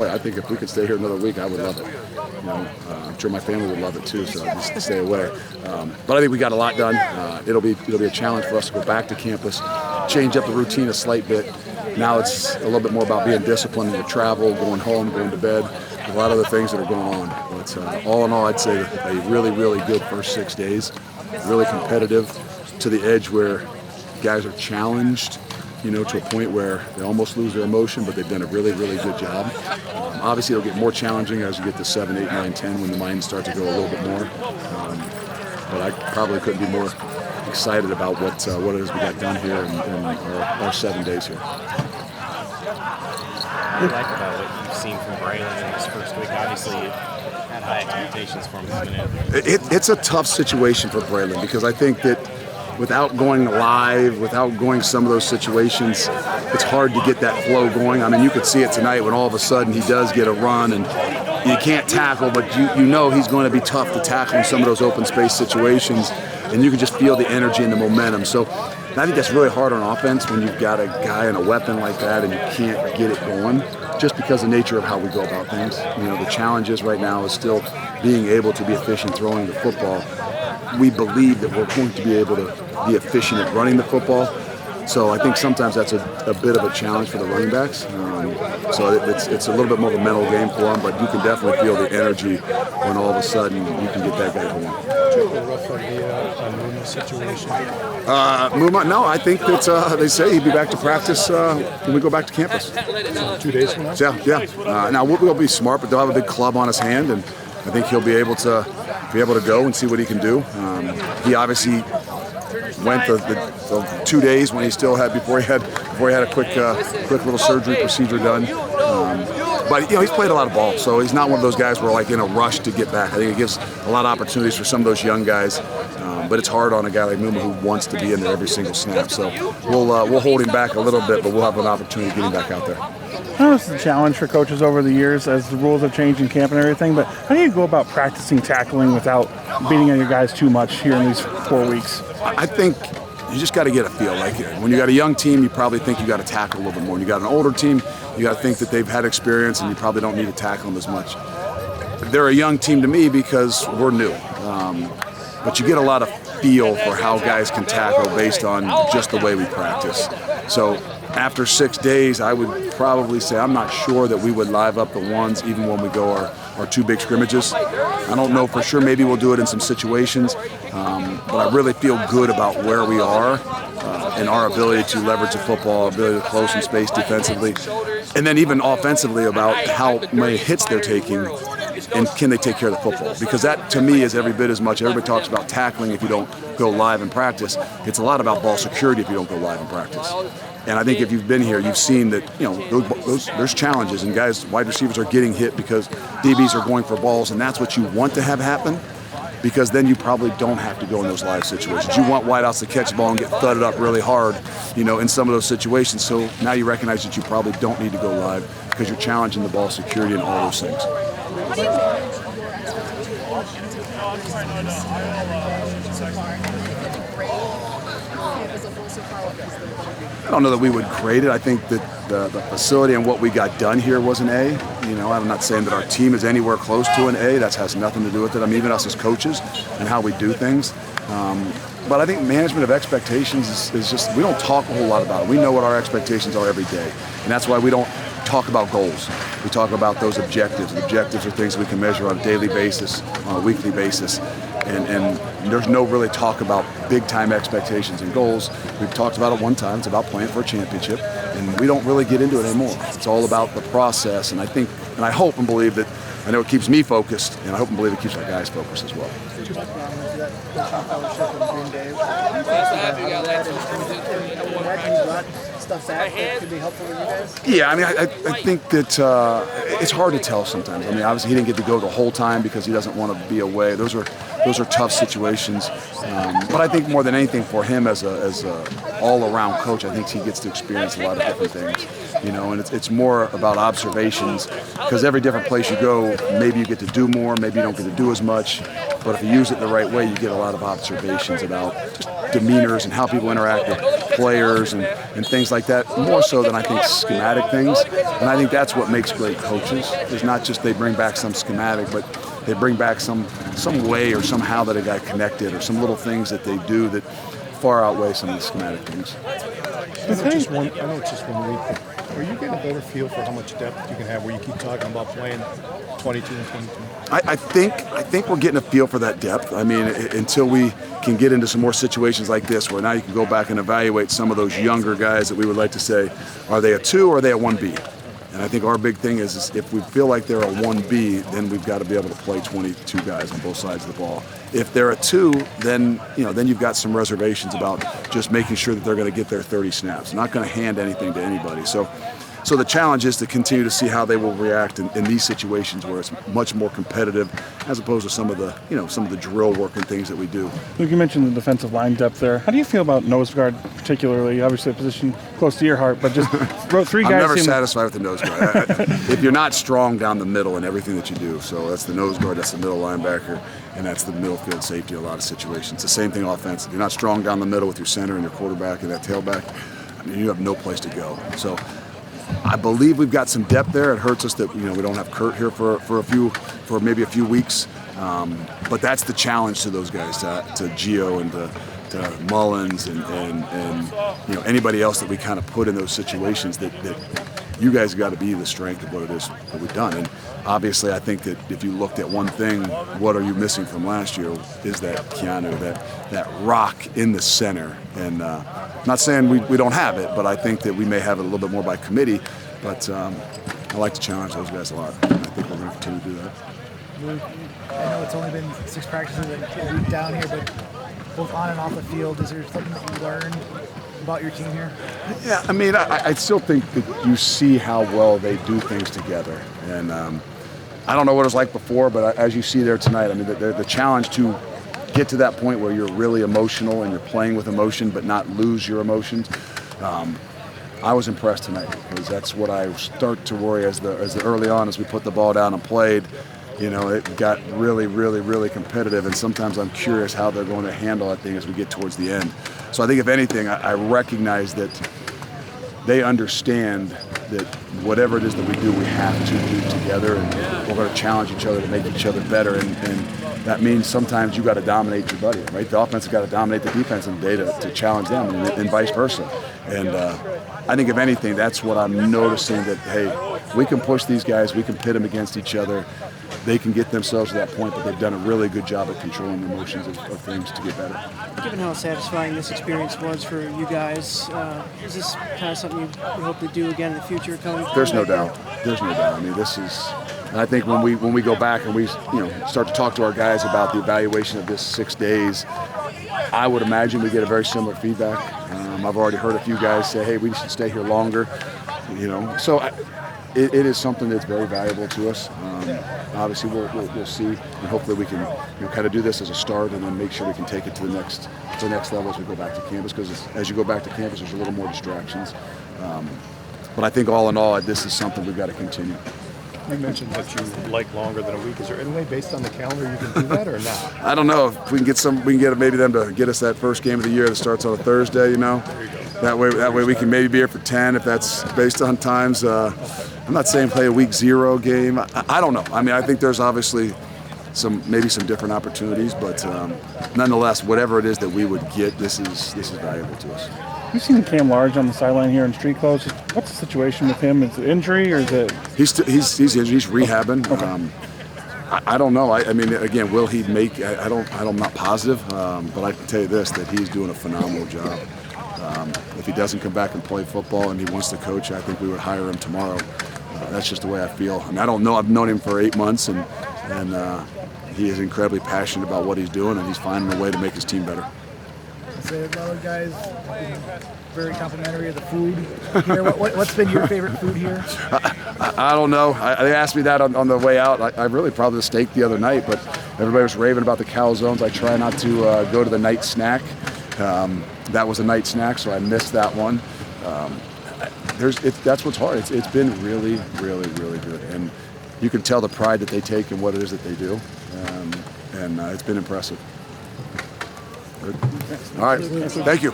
I think if we could stay here another week, I would love it. I'm sure my family would love it too, so I'd just stay away. But I think we got a lot done. It'll be a challenge for us to go back to campus, change up the routine a slight bit. Now it's a little bit more about being disciplined with travel, going home, going to bed, a lot of other things that are going on. But all in all, I'd say a really, really good first 6 days, really competitive to the edge where guys are challenged, to a point where they almost lose their emotion, but they've done a really, really good job. Obviously, it'll get more challenging as you get to 7, 8, 9, 10 when the minds start to go a little bit more. But I probably couldn't be more excited about what it is we got done here in our 7 days here. What do you like about what you've seen from Braylon in this first week? Obviously, you had high expectations for him coming in. It's a tough situation for Braylon because I think that without going live, without going some of those situations, it's hard to get that flow going. I mean, you could see it tonight when all of a sudden he does get a run and you can't tackle, but you know he's going to be tough to tackle in some of those open space situations, and you can just feel the energy and the momentum. So I think that's really hard on offense when you've got a guy and a weapon like that and you can't get it going, just because of the nature of how we go about things. The challenges right now is still being able to be efficient throwing the football. We believe that we're going to be able to be efficient at running the football. So I think sometimes that's a bit of a challenge for the running backs. So it's a little bit more of a mental game for them, but you can definitely feel the energy when all of a sudden you can get that guy going. Do you have a rough idea on Muma's situation? Muma, no, I think that they say he'll be back to practice when we go back to campus. So 2 days from now? Yeah. Now we'll be smart, but they'll have a big club on his hand, and I think he'll be able to go and see what he can do. He obviously went the 2 days when he still had before he had a quick little surgery procedure done. But he's played a lot of ball, so he's not one of those guys where in a rush to get back. I think it gives a lot of opportunities for some of those young guys. But it's hard on a guy like Muma who wants to be in there every single snap. So we'll hold him back a little bit, but we'll have an opportunity to get him back out there. I know it's a challenge for coaches over the years as the rules have changed in camp and everything, but how do you go about practicing tackling without beating on your guys too much here in these 4 weeks? I think you just got to get a feel. When you got a young team, you probably think you got to tackle a little bit more. When you got an older team, you got to think that they've had experience and you probably don't need to tackle them as much. They're a young team to me because we're new. But you get a lot of feel for how guys can tackle based on just the way we practice. So after 6 days, I would probably say I'm not sure that we would live up the ones even when we go our 2 big scrimmages. I don't know for sure. Maybe we'll do it in some situations. But I really feel good about where we are and our ability to leverage the football, our ability to close some space defensively, and then even offensively about how many hits they're taking and can they take care of the football. Because that, to me, is every bit as much. Everybody talks about tackling if you don't go live in practice. It's a lot about ball security if you don't go live in practice. And I think if you've been here, you've seen that there's challenges, and guys, wide receivers are getting hit because DBs are going for balls, and that's what you want to have happen, because then you probably don't have to go in those live situations. You want wideouts to catch the ball and get thudded up really hard, in some of those situations. So now you recognize that you probably don't need to go live because you're challenging the ball security and all those things. I don't know that we would grade it. I think that the facility and what we got done here was an A. I'm not saying that our team is anywhere close to an A. That has nothing to do with it. Even us as coaches and how we do things. But I think management of expectations is just, we don't talk a whole lot about it. We know what our expectations are every day. And that's why we don't talk about goals. We talk about those objectives. The objectives are things we can measure on a daily basis, on a weekly basis. And there's no really talk about big-time expectations and goals. We've talked about it one time. It's about playing for a championship. And we don't really get into it anymore. It's all about the process. And I think, and I hope and believe that, I know it keeps me focused, and I hope and believe it keeps our guys focused as well. Yeah, I think that it's hard to tell sometimes. Obviously he didn't get to go the whole time because he doesn't want to be away. Those are tough situations. But I think more than anything for him as a all-around coach, I think he gets to experience a lot of different things. And it's more about observations, because every different place you go, maybe you get to do more, maybe you don't get to do as much. But if you use it the right way, you get a lot of observations about just demeanors and how people interact with players and things like that, more so than I think schematic things. And I think that's what makes great coaches, is not just they bring back some schematic, but they bring back some way or somehow that it got connected, or some little things that they do that far outweigh some of the schematic things. I know it's just 1 week, but are you getting a better feel for how much depth you can have where you keep talking about playing 22 and 22? I think we're getting a feel for that depth. I mean, until we can get into some more situations like this, where now you can go back and evaluate some of those younger guys that we would like to say, are they a 2 or are they a 1B? And I think our big thing is if we feel like they're a 1B, then we've got to be able to play 22 guys on both sides of the ball. If they're a 2, then you've got some reservations about just making sure that they're going to get their 30 snaps. Not going to hand anything to anybody. So the challenge is to continue to see how they will react in these situations where it's much more competitive, as opposed to some of the drill work and things that we do. Luke, you mentioned the defensive line depth there. How do you feel about nose guard, particularly? Obviously, a position close to your heart, but just wrote 3 guys. I'm never satisfied with the nose guard. If you're not strong down the middle in everything that you do, so that's the nose guard, that's the middle linebacker, and that's the middle field safety in a lot of situations. The same thing offensive. If you're not strong down the middle with your center and your quarterback and that tailback, I mean, you have no place to go. So I believe we've got some depth there. It hurts us that we don't have Kurt here for maybe a few weeks, but that's the challenge to those guys, to Gio and to Mullins and anybody else that we kind of put in those situations. That you guys got to be the strength of what it is that we've done. And obviously, I think that if you looked at one thing, what are you missing from last year, is that Keanu, that rock in the center. And not saying we don't have it, but I think that we may have it a little bit more by committee. But I like to challenge those guys a lot. And I think we're going to continue to do that. Luke, I know it's only been 6 practices a week down here, but both on and off the field, is there something that you learned about your team here? Yeah, I mean, I still think that you see how well they do things together. And I don't know what it was like before, but as you see there tonight, I mean, the challenge to get to that point where you're really emotional and you're playing with emotion but not lose your emotions. I was impressed tonight, because that's what I start to worry as the early on, as we put the ball down and played. It got really, really, really competitive, and sometimes I'm curious how they're going to handle that thing as we get towards the end. So I think, if anything, I recognize that they understand that whatever it is that we do, we have to do together, and we're going to challenge each other to make each other better. And that means sometimes you got to dominate your buddy, right? The offense has got to dominate the defense in the day to challenge them, and vice versa. And I think, if anything, that's what I'm noticing, that, hey, we can push these guys, we can pit them against each other. They can get themselves to that point, but they've done a really good job at controlling the emotions of things to get better. Given how satisfying this experience was for you guys, is this kind of something you hope to do again in the future? There's no doubt. There's no doubt. I mean, this is, and I think when we go back and we start to talk to our guys about the evaluation of this 6 days, I would imagine we get a very similar feedback. I've already heard a few guys say, hey, we should stay here longer. So it is something that's very valuable to us. Obviously, we'll see, and hopefully we can kind of do this as a start, and then make sure we can take it to the next level as we go back to campus. Because as you go back to campus, there's a little more distractions. But I think all in all, this is something we've got to continue. You mentioned that you like longer than a week. Is there any way, based on the calendar, you can do that or not? I don't know. If we can get maybe them to get us that first game of the year that starts on a Thursday. There you go. That way we can maybe be here for 10 if that's based on times. I'm not saying play a week 0 game. I don't know. I mean, I think there's obviously maybe some different opportunities, but nonetheless, whatever it is that we would get, this is valuable to us. You've seen Cam Large on the sideline here in street clothes. What's the situation with him? Is it injury or is it? He's injured. He's rehabbing. Okay. I don't know. I mean, again, will he make? I'm not positive, but I can tell you this: that he's doing a phenomenal job. If he doesn't come back and play football and he wants to coach, I think we would hire him tomorrow. That's just the way I feel. I mean, I don't know. I've known him for 8 months, and he is incredibly passionate about what he's doing, and he's finding a way to make his team better. So the other guys, very complimentary of the food here. What's been your favorite food here? I don't know. They asked me that on the way out. I really probably the steak the other night, but everybody was raving about the calzones. I try not to go to the night snack. That was a night snack, so I missed that one. That's what's hard. It's been really, really, really good, and you can tell the pride that they take in what it is that they do, and it's been impressive. All right. Thank you.